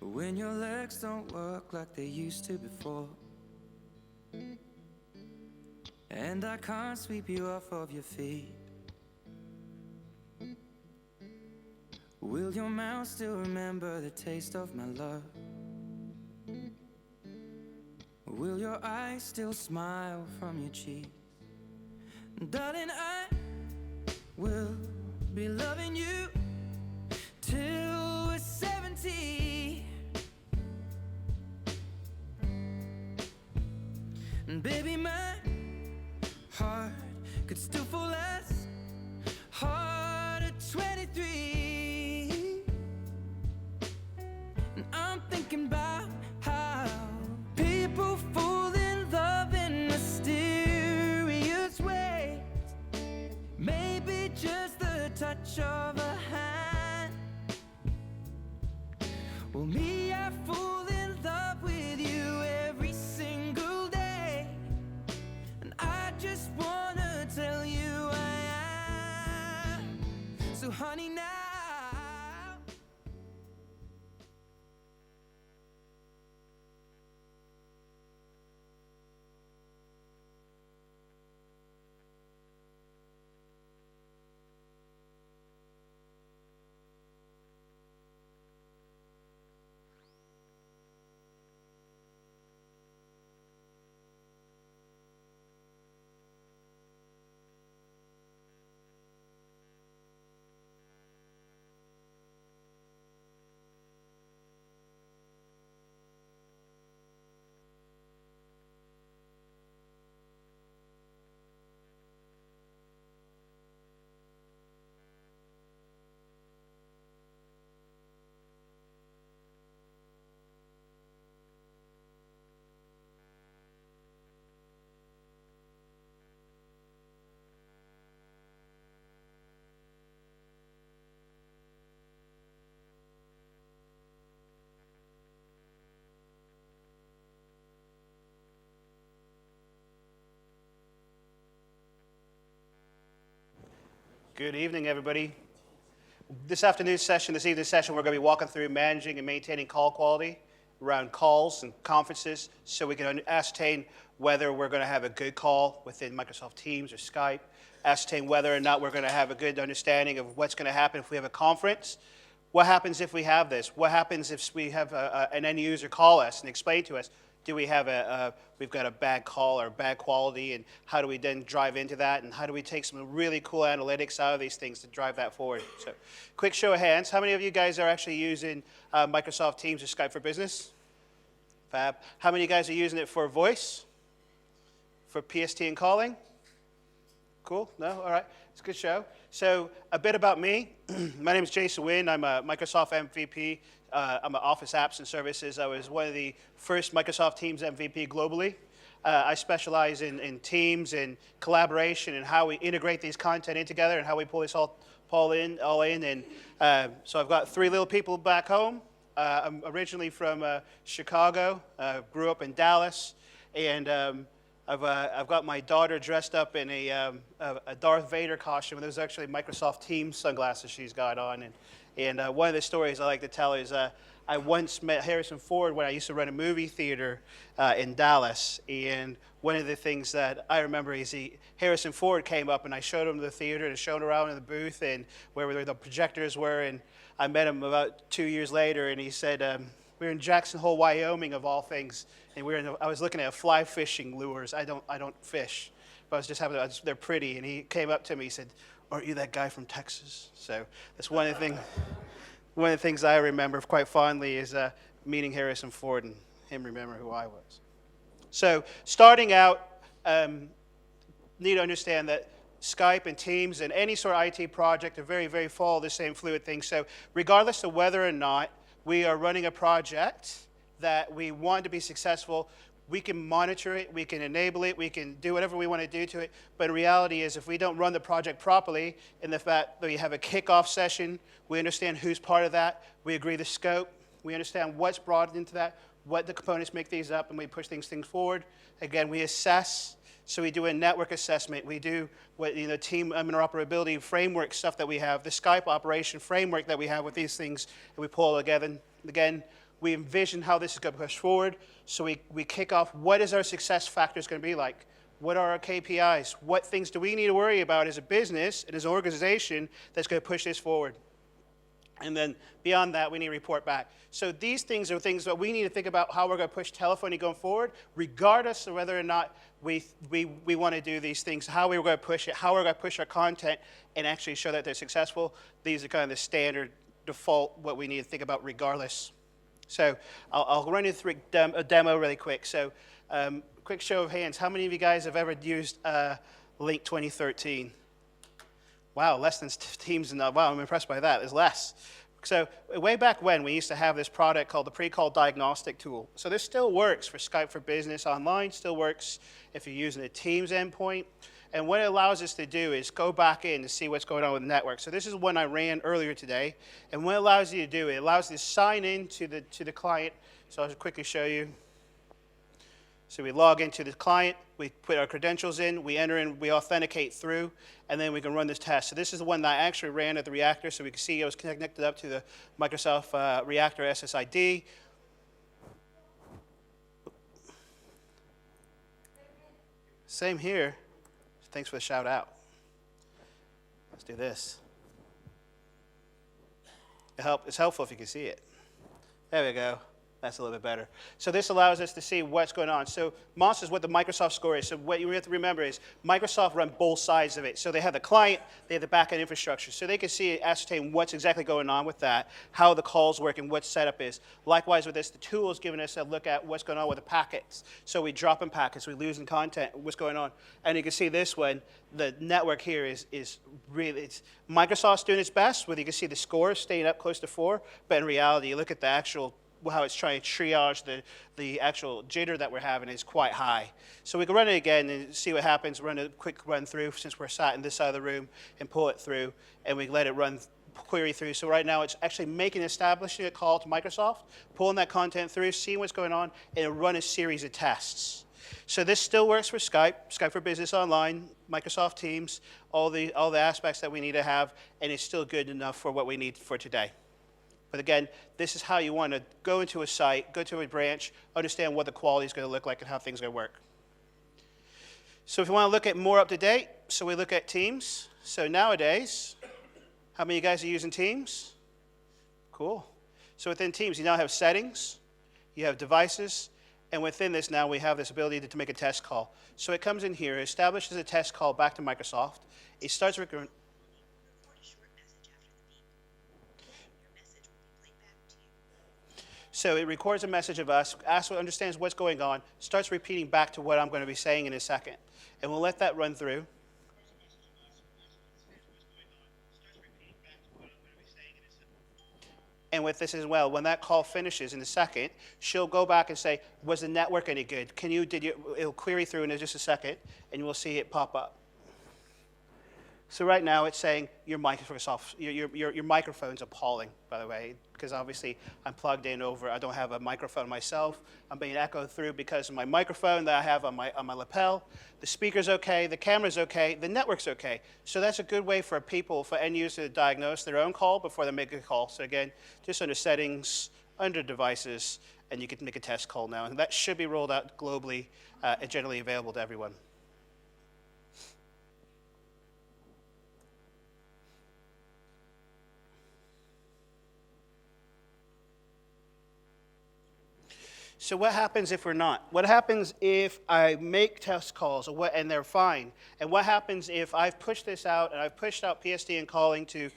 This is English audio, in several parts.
when your legs don't work like they used to before, and I can't sweep you off of your feet. Will your mouth still remember the taste of my love? Will your eyes still smile from your cheeks? Darling, I will be loving you till we're 70. And baby, my heart could still fall as hard at 23. And I'm thinking about how people fall in love in mysterious ways. Maybe just the touch of a hand. Well, me, I fall in love with you every single day, and I just wanna tell you I am. So honey, now Good evening, everybody. This evening's session, we're going to be walking through managing and maintaining call quality around calls and conferences so we can ascertain whether we're going to have a good call within Microsoft Teams or Skype, ascertain whether or not we're going to have a good understanding of what's going to happen if we have a conference. What happens if we have this? What happens if we have an end user call us and explain to us, do we have we've got a bad call or bad quality, and how do we then drive into that, and how do we take some really cool analytics out of these things to drive that forward? So, quick show of hands, how many of you guys are actually using Microsoft Teams or Skype for Business? Fab. How many of you guys are using it for voice? For PST and calling? Cool? No? All right. It's a good show. So, a bit about me. My name is Jason Wynn. I'm a Microsoft MVP. I'm an Office Apps and Services. I was one of the first Microsoft Teams MVP globally. I specialize in Teams and collaboration and how we integrate these content in together and how we pull this all in. And so I've got 3 little people back home. I'm originally from Chicago, grew up in Dallas, and I've got my daughter dressed up in a Darth Vader costume. There's actually Microsoft Teams sunglasses she's got on. And one of the stories I like to tell is I once met Harrison Ford when I used to run a movie theater in Dallas. And one of the things that I remember is Harrison Ford came up and I showed him the theater and showed him around in the booth and where the projectors were. And I met him about 2 years later, and he said, we were in Jackson Hole, Wyoming, of all things. And I was looking at fly fishing lures. I don't fish, but I was just they're pretty. And he came up to me, he said, "Aren't you that guy from Texas?" So that's one of the things I remember quite fondly is meeting Harrison Ford and him remember who I was. So starting out, need to understand that Skype and Teams and any sort of IT project are very, very follow the same fluid thing. So regardless of whether or not we are running a project that we want to be successful, we can monitor it, we can enable it, we can do whatever we want to do to it. But the reality is if we don't run the project properly, in the fact that we have a kickoff session, we understand who's part of that, we agree the scope, we understand what's brought into that, what the components make these up, and we push things forward. Again, we assess. So we do a network assessment. We do what team interoperability framework stuff that we have, the Skype operation framework that we have with these things, and we pull it together. And again, We envision how this is going to push forward. So we kick off, what is our success factors going to be like? What are our KPIs? What things do we need to worry about as a business and as an organization that's going to push this forward? And then beyond that, we need to report back. So these things are things that we need to think about how we're going to push telephony going forward, regardless of whether or not we want to do these things, how we're going to push it, how we're going to push our content and actually show that they're successful. These are kind of the standard default, what we need to think about regardless. So I'll run you through a demo really quick. So quick show of hands. How many of you guys have ever used Link 2013? Wow, less than Teams. Wow, I'm impressed by that. There's less. So way back when, we used to have this product called the pre-call diagnostic tool. So this still works for Skype for Business Online, still works if you're using a Teams endpoint. And what it allows us to do is go back in to see what's going on with the network. So this is one I ran earlier today. And what it allows you to do, it allows you to sign in to the client. So I'll just quickly show you. So we log into the client, we put our credentials in, we enter in, we authenticate through, and then we can run this test. So this is the one that I actually ran at the reactor, so we can see I was connected up to the Microsoft Reactor SSID. Same here. Thanks for the shout out. Let's do this. It's helpful if you can see it. There we go. That's a little bit better. So this allows us to see what's going on. So MOS is what the Microsoft score is. So what you have to remember is Microsoft run both sides of it. So they have the client, they have the back-end infrastructure. So they can see, ascertain what's exactly going on with that, how the calls work, and what setup is. Likewise with this, the tool is giving us a look at what's going on with the packets. So we drop in packets, we lose in content, what's going on. And you can see this one, the network here is really, Microsoft's doing its best, where you can see the score staying up close to 4, but in reality, you look at the actual how it's trying to triage the actual jitter that we're having is quite high. So we can run it again and see what happens, run a quick run through since we're sat in this side of the room and pull it through, and we let it run query through. So right now it's actually establishing a call to Microsoft, pulling that content through, seeing what's going on, and it'll run a series of tests. So this still works for Skype, Skype for Business Online, Microsoft Teams, all the aspects that we need to have, and it's still good enough for what we need for today. But again, this is how you want to go into a site, go to a branch, understand what the quality is going to look like and how things are going to work. So if you want to look at more up to date, so we look at Teams. So nowadays, how many of you guys are using Teams? Cool. So within Teams, you now have settings, you have devices, and within this now we have this ability to make a test call. So it comes in here, establishes a test call back to Microsoft. It starts recording. So it records a message of us, understands what's going on, starts repeating back to what I'm going to be saying in a second. And we'll let that run through. And with this as well, when that call finishes in a second, she'll go back and say, was the network any good? It'll query through in just a second, and you will see it pop up. So right now it's saying your microphone's appalling, by the way, because obviously I'm plugged in over, I don't have a microphone myself. I'm being echoed through because of my microphone that I have on my lapel. The speaker's okay, the camera's okay, the network's okay. So that's a good way for end users to diagnose their own call before they make a call. So again, just under settings, under devices, and you can make a test call now. And that should be rolled out globally and generally available to everyone. So what happens if we're not? What happens if I make test calls and they're fine? And what happens if I've pushed this out and I've pushed out PSTN calling to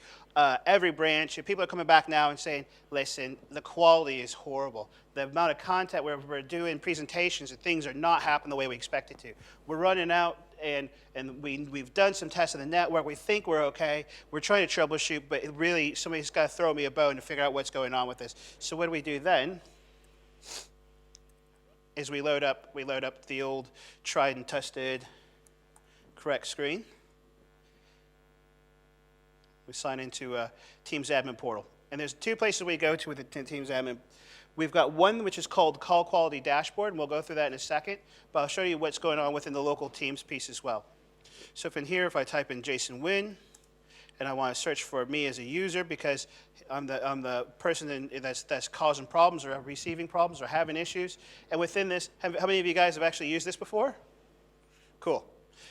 every branch and people are coming back now and saying, listen, the quality is horrible. The amount of content where we're doing presentations and things are not happening the way we expect it to. We're running out and we've done some tests of the network. We think we're okay. We're trying to troubleshoot, but really somebody's got to throw me a bone to figure out what's going on with this. So what do we do then? Is we load up the old tried and tested correct screen. We sign into Teams admin portal. And there's two places we go to with the Teams admin. We've got one which is called Call Quality Dashboard, and we'll go through that in a second, but I'll show you what's going on within the local Teams piece as well. So if in here, if I type in Jason Wynn, and I want to search for me as a user because I'm the person that's causing problems or receiving problems or having issues. And within this, how many of you guys have actually used this before? Cool.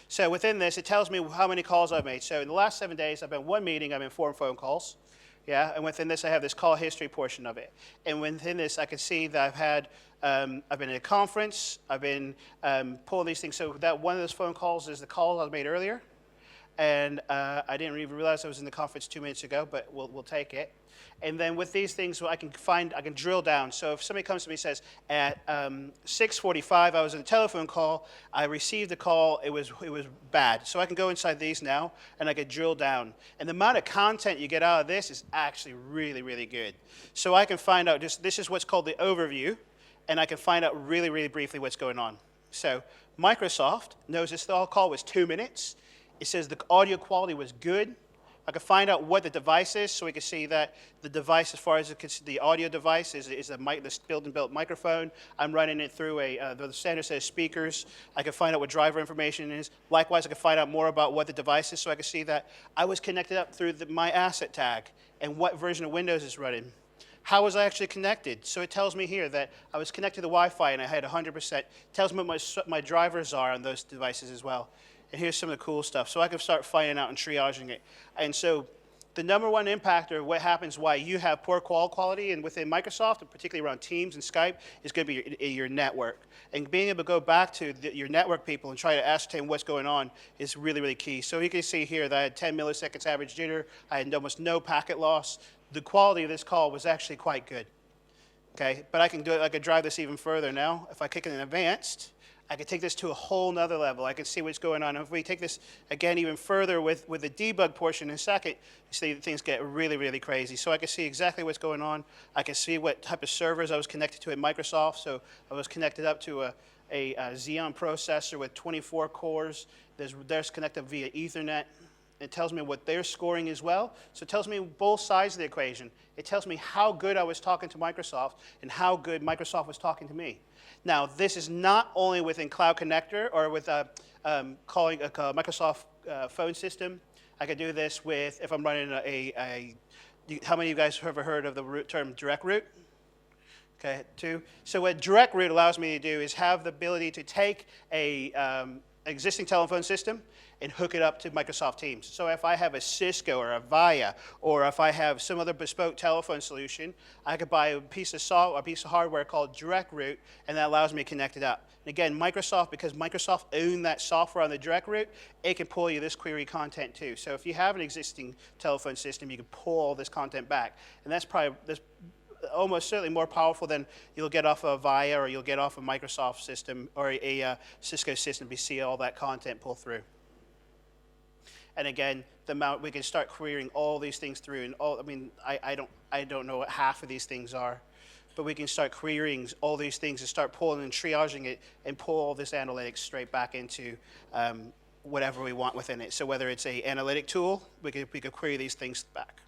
So within this, it tells me how many calls I've made. So in the last 7 days, I've been 1 meeting, I've been 4 phone calls. Yeah, and within this, I have this call history portion of it. And within this, I can see that I've been at a conference, I've been pulling these things. So that one of those phone calls is the call I made earlier. And I didn't even realize I was in the conference 2 minutes ago, but we'll take it. And then with these things, I can drill down. So if somebody comes to me and says, at 6:45, I was in a telephone call, I received a call, it was bad. So I can go inside these now, and I can drill down. And the amount of content you get out of this is actually really, really good. So I can find out, this is what's called the overview, and I can find out really, really briefly what's going on. So Microsoft knows this call was 2 minutes. It says the audio quality was good. I can find out what the device is, so we can see that the device, as far as the audio device, is this built-in-built microphone. I'm running it through the standard set of speakers. I can find out what driver information is. Likewise, I can find out more about what the device is, so I can see that I was connected up through my asset tag and what version of Windows is running. How was I actually connected? So it tells me here that I was connected to Wi-Fi and I had 100%. It tells me what my drivers are on those devices as well. And here's some of the cool stuff. So I can start finding out and triaging it. And so the number one impactor of what happens why you have poor call quality and within Microsoft, and particularly around Teams and Skype, is going to be your network. And being able to go back to your network people and try to ascertain what's going on is really, really key. So you can see here that I had 10 milliseconds average jitter. I had almost no packet loss. The quality of this call was actually quite good. Okay, but I can do it. I can drive this even further now. If I click in advanced, I can take this to a whole nother level. I can see what's going on. And if we take this, again, even further with the debug portion in a second, you see things get really, really crazy. So I can see exactly what's going on. I can see what type of servers I was connected to at Microsoft. So I was connected up to a Xeon processor with 24 cores. There's connected via Ethernet. It tells me what they're scoring as well. So it tells me both sides of the equation. It tells me how good I was talking to Microsoft and how good Microsoft was talking to me. Now, this is not only within Cloud Connector or with calling a Microsoft phone system. I could do this with, if I'm running how many of you guys have ever heard of the term direct route? Okay, 2. So what direct route allows me to do is have the ability to take a existing telephone system and hook it up to Microsoft Teams. So if I have a Cisco or a Avaya, or if I have some other bespoke telephone solution, I could buy a piece of hardware called Direct Route, and that allows me to connect it up. And again, Microsoft, because Microsoft owned that software on the Direct Route, it can pull you this query content too. So if you have an existing telephone system, you can pull all this content back. And that's almost certainly more powerful than you'll get off of Avaya or you'll get off a Microsoft system or a Cisco system to see all that content pull through. And again, the amount we can start querying all these things through, and I don't know what half of these things are, but we can start querying all these things and start pulling and triaging it and pull all this analytics straight back into whatever we want within it. So whether it's an analytic tool, we could query these things back.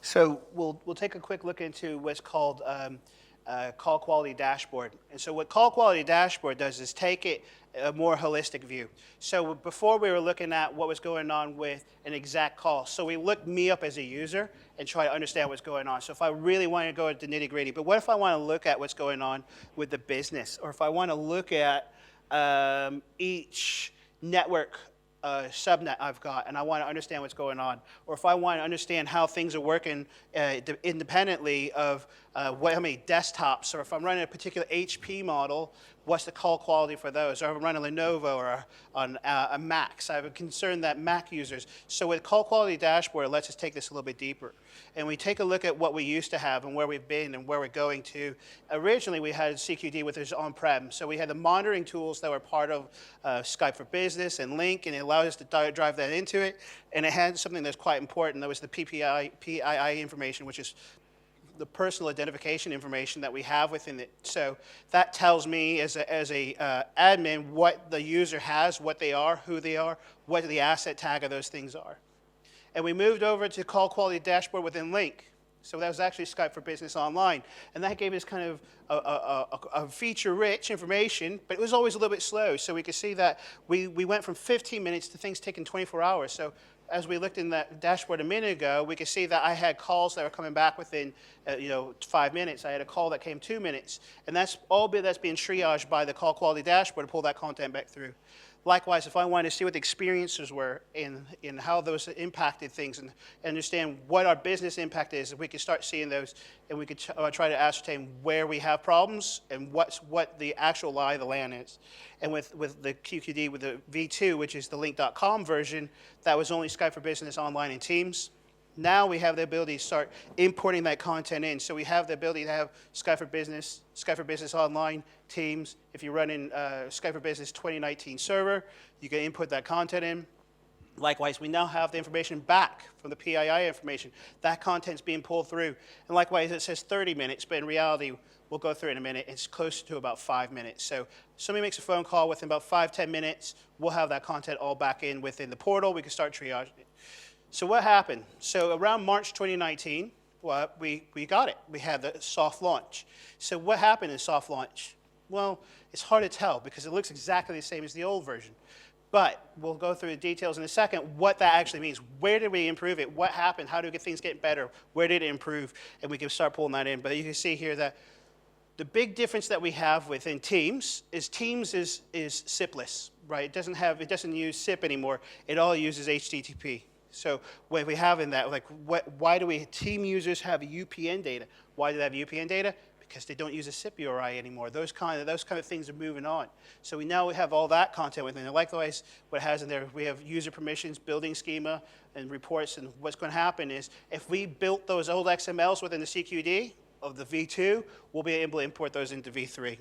So we'll take a quick look into what's called Call Quality Dashboard. And so what Call Quality Dashboard does is take it a more holistic view. So before we were looking at what was going on with an exact call. So we looked me up as a user and try to understand what's going on. So if I really want to go into nitty gritty, but what if I want to look at what's going on with the business? Or if I want to look at each network subnet I've got, and I want to understand what's going on, or if I want to understand how things are working independently of how many desktops, or if I'm running a particular HP model, what's the call quality for those? Or if I'm running a Lenovo or on a Mac. So I have a concern that Mac users. So with call quality dashboard, it lets us take this a little bit deeper. And we take a look at what we used to have and where we've been and where we're going to. Originally, we had CQD with us on-prem. So we had the monitoring tools that were part of Skype for Business and Link, and it allowed us to drive that into it. And it had something that's quite important. That was the PII information, which is the personal identification information that we have within it. So that tells me as a admin what the user has, what they are, who they are, what the asset tag of those things are. And we moved over to call quality dashboard within Link. So that was actually Skype for Business Online. And that gave us kind of a feature-rich information, but it was always a little bit slow. So we could see that we went from 15 minutes to things taking 24 hours. So as we looked in that dashboard a minute ago, we could see that I had calls that were coming back within 5 minutes. I had a call that came 2 minutes. And that's being triaged by the call quality dashboard to pull that content back through. Likewise, if I wanted to see what the experiences were in how those impacted things and understand what our business impact is, if we could start seeing those and we could try to ascertain where we have problems and what the actual lie of the land is. And with the QQD, with the V2, which is the link.com version, that was only Skype for Business Online and Teams. Now we have the ability to start importing that content in. So we have the ability to have Skype for Business Online, Teams. If you run in Skype for Business 2019 server, you can input that content in. Likewise, we now have the information back from the PII information. That content's being pulled through. And likewise, it says 30 minutes, but in reality, we'll go through it in a minute. It's close to about 5 minutes. So somebody makes a phone call within about 5-10 minutes, we'll have that content all back in within the portal. We can start triaging it. So what happened? So around March 2019, well, we got it. We had the soft launch. So what happened in soft launch? Well, it's hard to tell because it looks exactly the same as the old version. But we'll go through the details in a second, what that actually means. Where did we improve it? What happened? How do things get better? Where did it improve? And we can start pulling that in. But you can see here that the big difference that we have within Teams is SIP-less, right? It doesn't use SIP anymore. It all uses HTTP. So what we have in that, like, why do team users have UPN data? Why do they have UPN data? Because they don't use a SIP URI anymore. Those kind of things are moving on. So we have all that content within it. Likewise, what it has in there, we have user permissions, building schema, and reports. And what's going to happen is if we built those old XMLs within the CQD of the V2, we'll be able to import those into V3.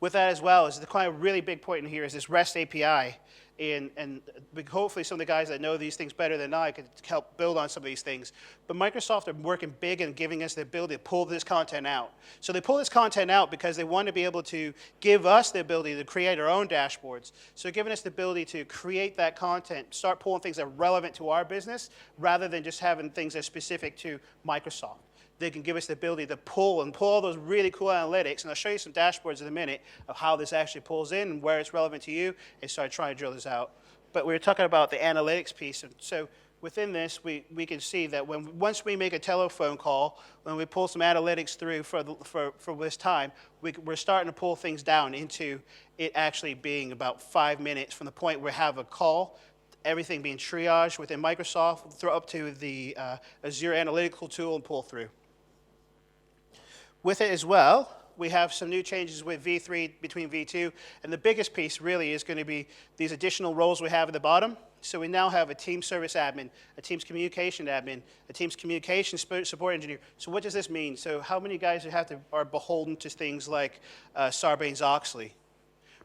With that as well, is the kind of really big point in here is this REST API. And hopefully some of the guys that know these things better than I could help build on some of these things. But Microsoft are working big and giving us the ability to pull this content out. So they pull this content out because they want to be able to give us the ability to create our own dashboards. So giving us the ability to create that content, start pulling things that are relevant to our business, rather than just having things that are specific to Microsoft. They can give us the ability to pull all those really cool analytics, and I'll show you some dashboards in a minute of how this actually pulls in and where it's relevant to you, and start trying to drill this out. But we were talking about the analytics piece, and so within this, we can see that once we make a telephone call, when we pull some analytics through for this time, we're starting to pull things down into it actually being about 5 minutes from the point where we have a call, everything being triaged within Microsoft, throw up to the Azure analytical tool and pull through. With it as well, we have some new changes with V3 between V2, and the biggest piece really is going to be these additional roles we have at the bottom. So we now have a Teams service admin, a Teams communication admin, a Teams communication support engineer. So what does this mean? So how many guys are beholden to things like Sarbanes-Oxley,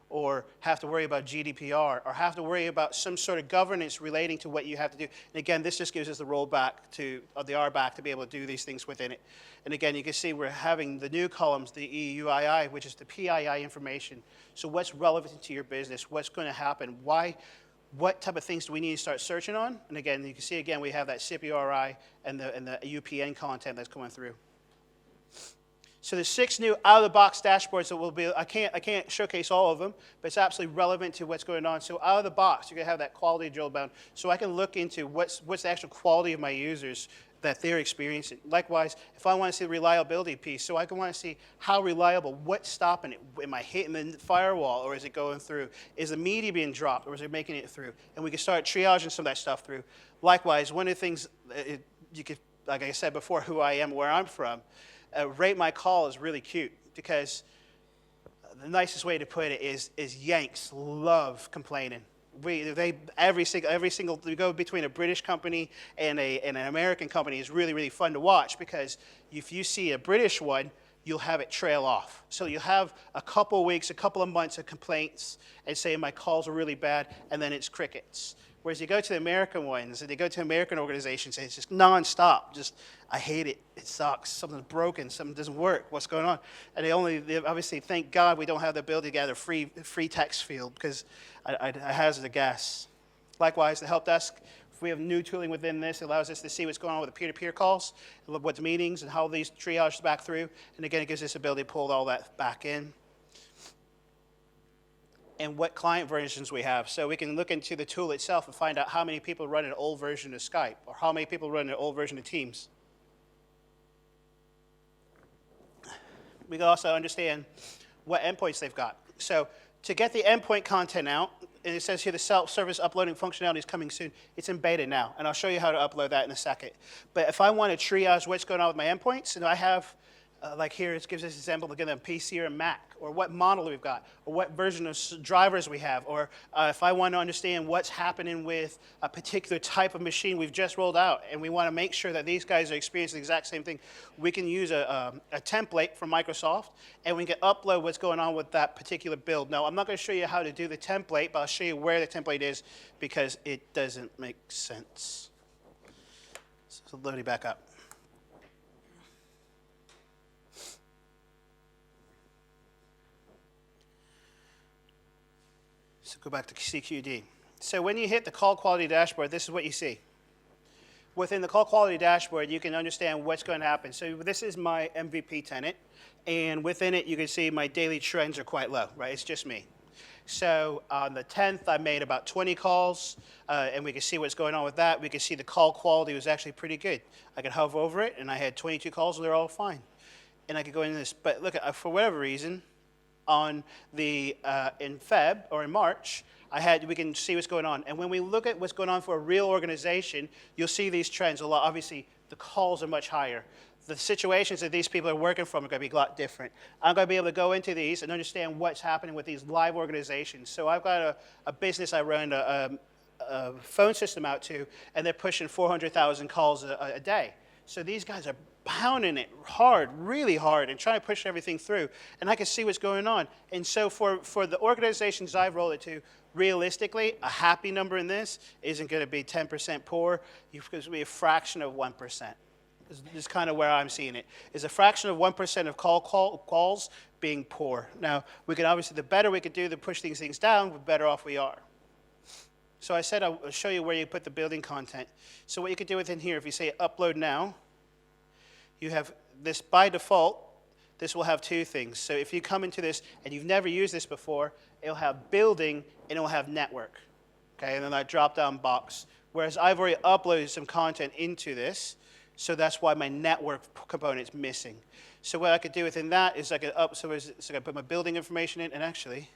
or have to worry about GDPR, or have to worry about some sort of governance relating to what you have to do? And again, this just gives us the RBAC to be able to do these things within it. And again, you can see we're having the new columns, the EUII, which is the PII information. So what's relevant to your business? What's going to happen? Why? What type of things do we need to start searching on? And again, you can see again we have that SIP URI and the UPN content that's coming through. So there's 6 new out-of-the-box dashboards that will be, I can't showcase all of them, but it's absolutely relevant to what's going on. So out of the box, you're going to have that quality drill down. So I can look into what's the actual quality of my users that they're experiencing. Likewise, if I want to see the reliability piece, so I can want to see how reliable, what's stopping it. Am I hitting the firewall, or is it going through? Is the media being dropped, or is it making it through? And we can start triaging some of that stuff through. Likewise, one of the things, like I said before, who I am, where I'm from, rate my call is really cute because the nicest way to put it is Yanks love complaining. Every single we go between a British company and an American company is really, really fun to watch because if you see a British one, you'll have it trail off. So you'll have a couple of weeks, a couple of months of complaints and saying my calls are really bad, and then it's crickets. Whereas you go to the American ones, and you go to American organizations, and it's just nonstop. Just, I hate it. It sucks. Something's broken. Something doesn't work. What's going on? And they obviously, thank God, we don't have the ability to get a free text field because I hazard a guess. Likewise, the help desk, if we have new tooling within this, it allows us to see what's going on with the peer-to-peer calls, what's meetings, and how these triage back through. And again, it gives us the ability to pull all that back in. And what client versions we have. So we can look into the tool itself and find out how many people run an old version of Skype or how many people run an old version of Teams. We can also understand what endpoints they've got. So to get the endpoint content out, and it says here the self-service uploading functionality is coming soon. It's in beta now, and I'll show you how to upload that in a second. But if I want to triage what's going on with my endpoints, and I have like here, it gives us an example, look at them, PC or Mac, or what model we've got, or what version of drivers we have, or if I want to understand what's happening with a particular type of machine we've just rolled out, and we want to make sure that these guys are experiencing the exact same thing, we can use a template from Microsoft, and we can upload what's going on with that particular build. Now, I'm not going to show you how to do the template, but I'll show you where the template is, because it doesn't make sense. So load it back up. So go back to CQD. So when you hit the call quality dashboard, this is what you see. Within the call quality dashboard, you can understand what's going to happen. So this is my MVP tenant, and within it, you can see my daily trends are quite low, right? It's just me. So on the 10th, I made about 20 calls, and we can see what's going on with that. We can see the call quality was actually pretty good. I could hover over it, and I had 22 calls, and they're all fine. And I could go into this. But look, for whatever reason, on the in Feb or in March, we can see what's going on. And when we look at what's going on for a real organization, you'll see these trends a lot. Obviously, the calls are much higher. The situations that these people are working from are going to be a lot different. I'm going to be able to go into these and understand what's happening with these live organizations. So I've got a business I run a phone system out to, and they're pushing 400,000 calls a day. So these guys are pounding it hard, really hard, and trying to push everything through. And I can see what's going on. And so for the organizations I've rolled it to, realistically, a happy number in this isn't going to be 10% poor. It's going to be a fraction of 1%. This is kind of where I'm seeing it. Is a fraction of 1% of calls being poor. Now, we can obviously, the better we could do to push these things down, the better off we are. So I said I'll show you where you put the building content. So what you could do within here, if you say upload now, you have this by default, this will have two things. So if you come into this and you've never used this before, it'll have building and it'll have network. Okay, and then that drop down box. Whereas I've already uploaded some content into this, so that's why my network component is missing. So what I could do within that is I could I could put my building information in, and actually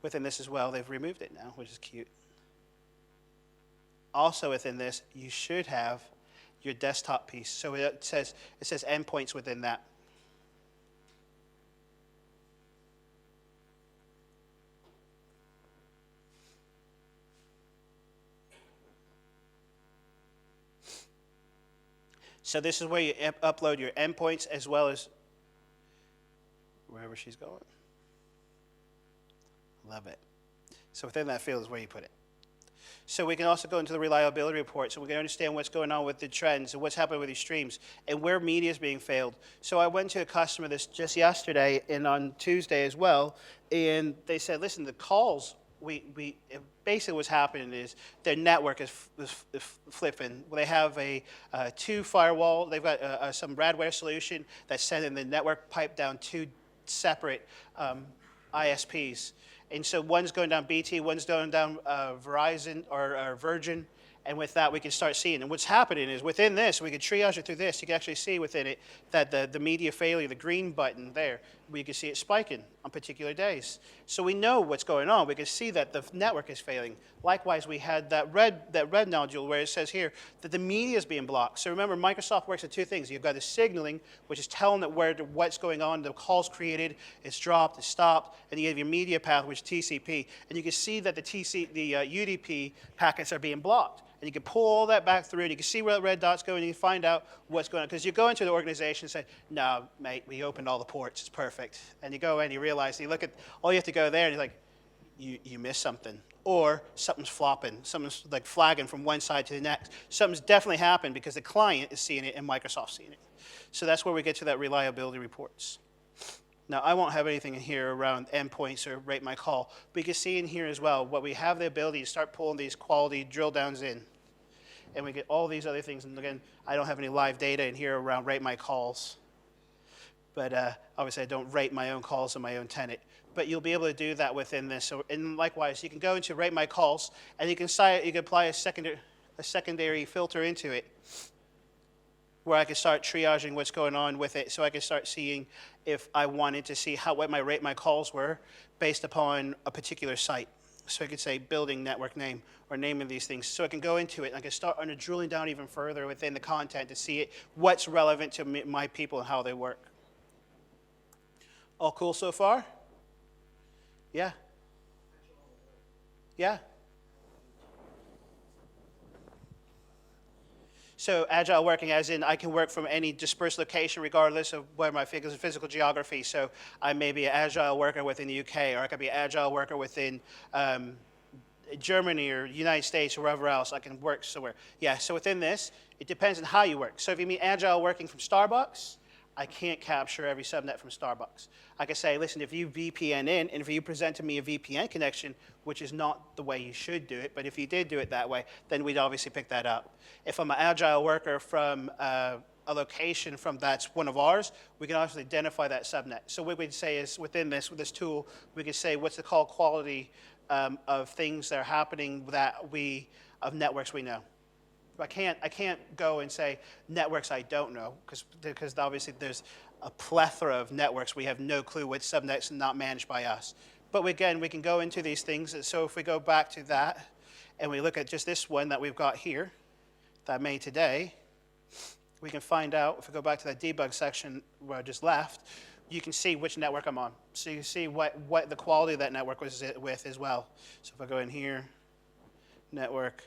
within this as well, they've removed it now, which is cute. Also within this, you should have your desktop piece. So it says endpoints within that. So this is where you upload your endpoints as well as wherever she's going. Love it. So within that field is where you put it. So we can also go into the reliability report, so we can understand what's going on with the trends and what's happening with these streams and where media is being failed. So I went to a customer this just yesterday and on Tuesday as well, and they said, listen, the calls, basically what's happening is their network is flipping. They have a two firewall, they've got some Radware solution that's sending the network pipe down two separate ISPs. And so one's going down BT, one's going down Verizon or Virgin, and with that we can start seeing. And what's happening is within this, we can triage it through this. You can actually see within it that the media failure, the green button there, we can see it spiking on particular days. So we know what's going on. We can see that the network is failing. Likewise, we had that red nodule where it says here that the media is being blocked. So remember, Microsoft works at two things. You've got the signaling, which is telling it what's going on. The call's created, it's dropped, it's stopped, and you have your media path, which is TCP. And you can see that the UDP packets are being blocked. And you can pull all that back through, and you can see where the red dot's going, and you can find out what's going on. Because you go into the organization and say, no, mate, we opened all the ports, it's perfect. And you go in, you realize, you look at, all you have to go there, and you're like, you missed something. Or something's flopping, something's like flagging from one side to the next. Something's definitely happened because the client is seeing it and Microsoft's seeing it. So that's where we get to that reliability reports. Now, I won't have anything in here around endpoints or rate my call, but you can see in here as well, what we have the ability to start pulling these quality drill downs in. And we get all these other things. And again, I don't have any live data in here around rate my calls. But obviously, I don't rate my own calls on my own tenant. But you'll be able to do that within this. So, and likewise, you can go into rate my calls, and you can apply a secondary filter into it, where I can start triaging what's going on with it, so I can start seeing if I wanted to see what my rate my calls were based upon a particular site. So I could say building network name or name of these things. So I can go into it and I can start drilling down even further within the content to see what's relevant to my people and how they work. All cool so far? Yeah? Yeah? So agile working as in I can work from any dispersed location regardless of where my physical geography. So I may be an agile worker within the UK, or I could be an agile worker within Germany or United States or wherever else. I can work somewhere. Yeah, so within this, it depends on how you work. So if you mean agile working from Starbucks, I can't capture every subnet from Starbucks. I can say, listen, if you VPN in, and if you present to me a VPN connection, which is not the way you should do it, but if you did do it that way, then we'd obviously pick that up. If I'm an agile worker from a location from that's one of ours, we can obviously identify that subnet. So what we'd say is within this, with this tool, we can say what's the call quality of things that are happening of networks we know. I can't go and say networks I don't know, because obviously there's a plethora of networks we have no clue which subnets are not managed by us. But again, we can go into these things. So if we go back to that and we look at just this one that we've got here that I made today, we can find out, if we go back to that debug section where I just left, you can see which network I'm on. So you can see what the quality of that network was with as well. So if I go in here, network,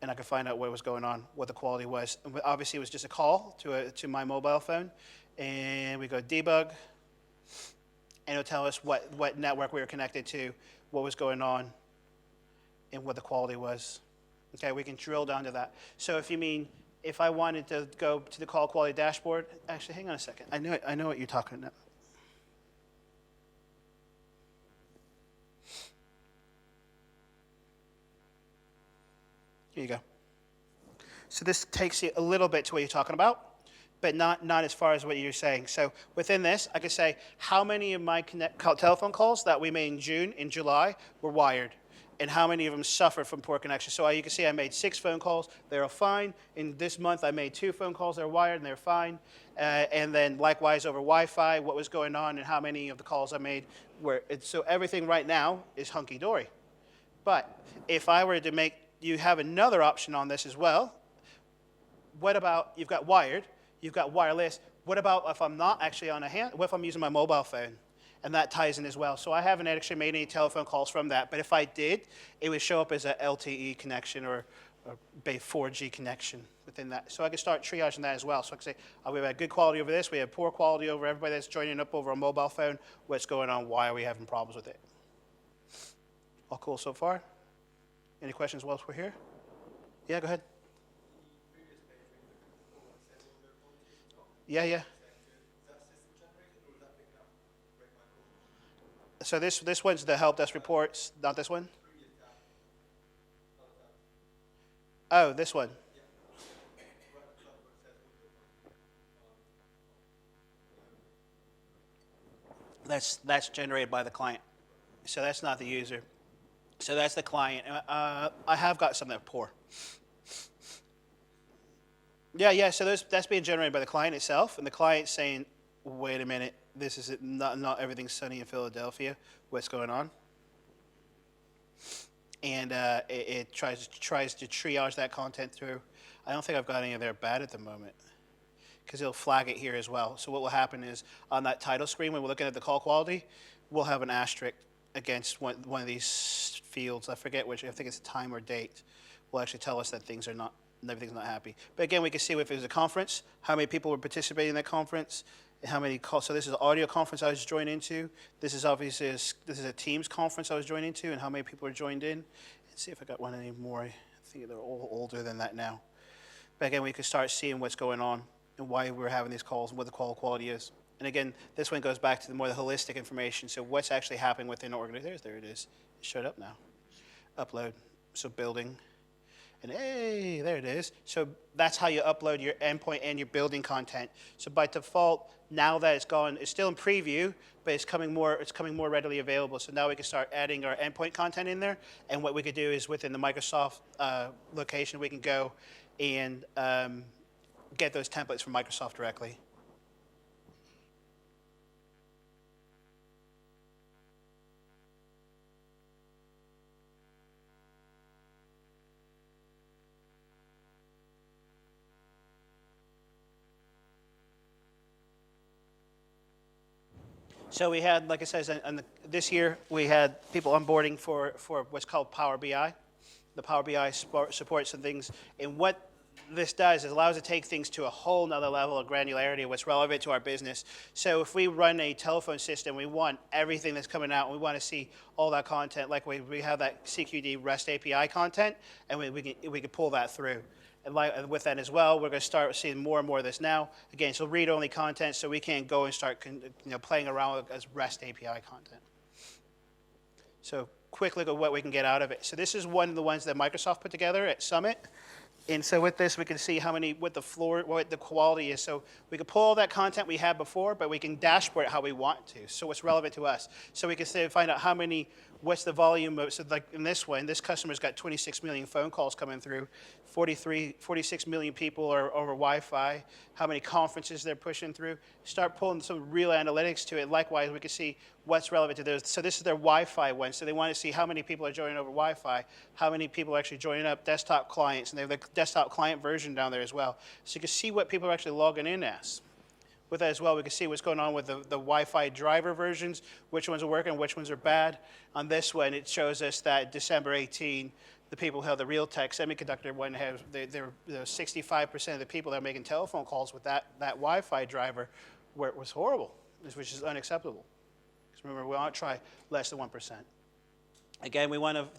and I could find out what was going on, what the quality was. And obviously, it was just a call to my mobile phone. And we go debug, and it'll tell us what network we were connected to, what was going on, and what the quality was. Okay, we can drill down to that. So if I wanted to go to the call quality dashboard, actually, hang on a second. I know what you're talking about. Here you go. So this takes you a little bit to what you're talking about, but not as far as what you're saying. So within this, I could say how many of my telephone calls that we made in June and July were wired, and how many of them suffered from poor connection. So you can see I made 6 phone calls. They're all fine. In this month, I made 2 phone calls that were wired, and they're fine. And then likewise over Wi-Fi, what was going on and how many of the calls I made were. So everything right now is hunky-dory. But if I were to make, you have another option on this as well. What about, you've got wired, you've got wireless. What about if I'm not actually on a hand, what if I'm using my mobile phone? And that ties in as well. So I haven't actually made any telephone calls from that, but if I did, it would show up as a LTE connection or 4G connection within that. So I can start triaging that as well. So I can say, oh, we have good quality over this, we have poor quality over everybody that's joining up over a mobile phone. What's going on? Why are we having problems with it? All cool so far? Any questions whilst we're here? Yeah, go ahead. Yeah. So this one's the help desk reports, not this one? Oh, this one. That's generated by the client. So that's not the user. So that's the client. I have got some that are poor. Yeah. So that's being generated by the client itself, and the client's saying, wait a minute, this is not everything's sunny in Philadelphia. What's going on? And it tries to triage that content through. I don't think I've got any of their bad at the moment, because it'll flag it here as well. So what will happen is on that title screen, when we're looking at the call quality, we'll have an asterisk against one of these fields. I forget which. I think it's time or date. Will actually tell us that everything's not happy. But again, we can see if it was a conference, how many people were participating in that conference, and how many calls. So this is an audio conference I was joined into. This is obviously this is a Teams conference I was joined into, and how many people are joined in. Let's see if I got one anymore. I think they're all older than that now. But again, we can start seeing what's going on and why we're having these calls and what the call quality is. And again, this one goes back to the more the holistic information. So what's actually happening within the organization. There it is. It showed up now. Upload. So building. And hey, there it is. So that's how you upload your endpoint and your building content. So by default, now that it's gone, it's still in preview, but it's coming more readily available. So now we can start adding our endpoint content in there. And what we could do is within the Microsoft location, we can go and get those templates from Microsoft directly. So we had, like I said, this year we had people onboarding for what's called Power BI. The Power BI supports some things. And what this does is allows us to take things to a whole nother level of granularity of what's relevant to our business. So if we run a telephone system, we want everything that's coming out, and we want to see all that content, like we have that CQD REST API content, and we can pull that through. And with that as well, we're going to start seeing more and more of this now. Again, so read-only content, so we can't go and start playing around with as REST API content. So quick look at what we can get out of it. So this is one of the ones that Microsoft put together at Summit. And so with this, we can see what the quality is. So we can pull all that content we had before, but we can dashboard it how we want to. So what's relevant to us. So we can find out what's the volume of, so like in this one, this customer's got 26 million phone calls coming through, 46 million people are over Wi-Fi, how many conferences they're pushing through. Start pulling some real analytics to it. Likewise, we can see what's relevant to those. So this is their Wi-Fi one. So they want to see how many people are joining over Wi-Fi, how many people are actually joining up desktop clients, and they have the desktop client version down there as well. So you can see what people are actually logging in as. With that as well, we can see what's going on with the Wi-Fi driver versions, which ones are working, which ones are bad. On this one, it shows us that December 18, the people who have the Realtek semiconductor one, 65% of the people that are making telephone calls with that Wi-Fi driver, where it was horrible, which is unacceptable. Because remember, we want to try less than 1%. Again,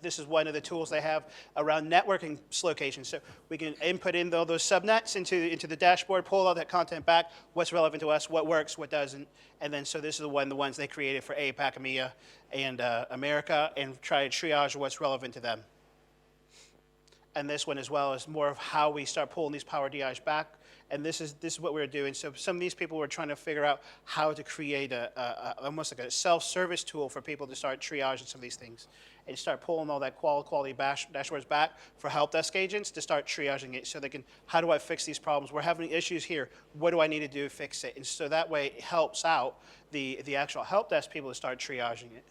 this is one of the tools they have around networking locations. So we can input in those subnets into the dashboard, pull all that content back, what's relevant to us, what works, what doesn't. And then so this is the ones they created for APAC, EMEA, and America, and try to triage what's relevant to them. And this one as well is more of how we start pulling these Power DIs back. And this is what we're doing. So some of these people were trying to figure out how to create almost like a self-service tool for people to start triaging some of these things and start pulling all that quality dashboards back for help desk agents to start triaging it so they can, how do I fix these problems? We're having issues here. What do I need to do to fix it? And so that way it helps out the actual help desk people to start triaging it.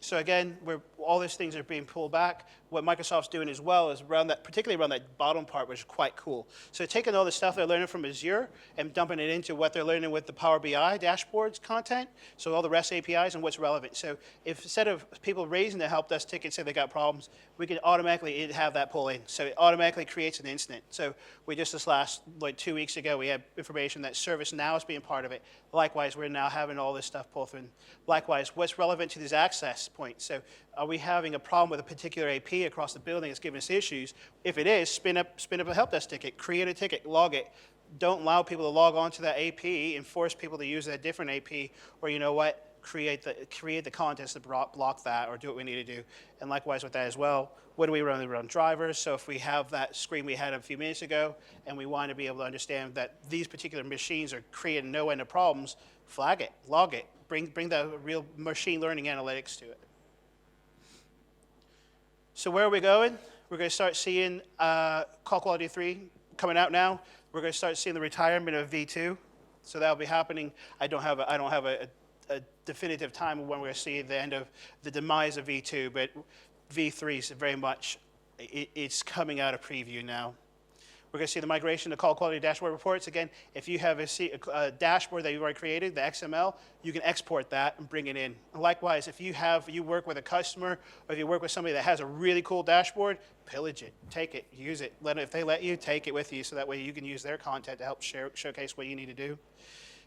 So again, all these things are being pulled back. What Microsoft's doing as well is particularly around that bottom part, which is quite cool. So taking all the stuff they're learning from Azure and dumping it into what they're learning with the Power BI dashboards content, so all the REST APIs and what's relevant. So if instead of people raising the help desk tickets, say they got problems, we can automatically have that pull in. So it automatically creates an incident. So we just this last, 2 weeks ago, we had information that ServiceNow is being part of it. Likewise, we're now having all this stuff pull through. Likewise, what's relevant to these access points? So are we having a problem with a particular AP across the building that's giving us issues? If it is, spin up a help desk ticket, create a ticket, log it. Don't allow people to log on to that AP and force people to use a different AP, or you know what, create the contents to block that, or do what we need to do. And likewise with that as well, what do we run? We run drivers. So if we have that screen we had a few minutes ago, and we want to be able to understand that these particular machines are creating no end of problems, flag it, log it, bring the real machine learning analytics to it. So where are we going? We're going to start seeing Call Quality 3 coming out now. we're going to start seeing the retirement of V2. So that'll be happening. I don't have a definitive time of when we're going to see the end of the demise of V2, but V3 is very much, it's coming out of preview now. We're going to see the migration to call quality dashboard reports. Again, if you have a dashboard that you've already created, the XML, you can export that and bring it in. Likewise, if you work with a customer, or if you work with somebody that has a really cool dashboard, pillage it, take it, use it. If they let you, take it with you, so that way you can use their content to help showcase what you need to do.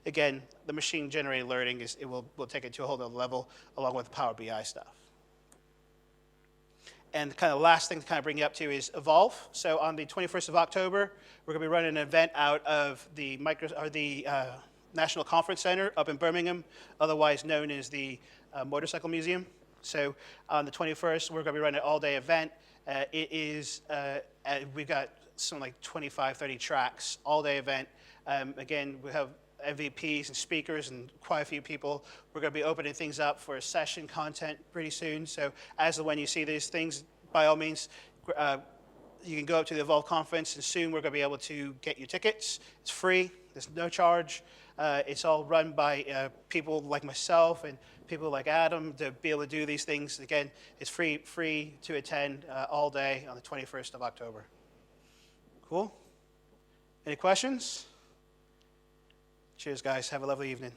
Again, the machine-generated learning will take it to a whole other level, along with the Power BI stuff. And kind of the last thing to kind of bring you up to is Evolve. So on the 21st of October, we're going to be running an event out of the National Conference Center up in Birmingham, otherwise known as the Motorcycle Museum. So on the 21st, we're going to be running an all-day event. We've got something like 25, 30 tracks, all-day event. Again, we have MVPs and speakers and quite a few people. We're going to be opening things up for session content pretty soon. So as and when you see these things, by all means, you can go up to the Evolve conference, and soon we're going to be able to get you tickets. It's free. There's no charge. It's all run by people like myself and people like Adam to be able to do these things. Again, it's free to attend all day on the 21st of October. Cool? Any questions? Cheers, guys. Have a lovely evening.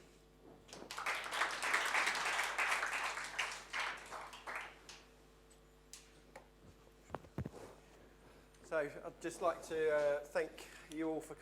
So I'd just like to thank you all for coming.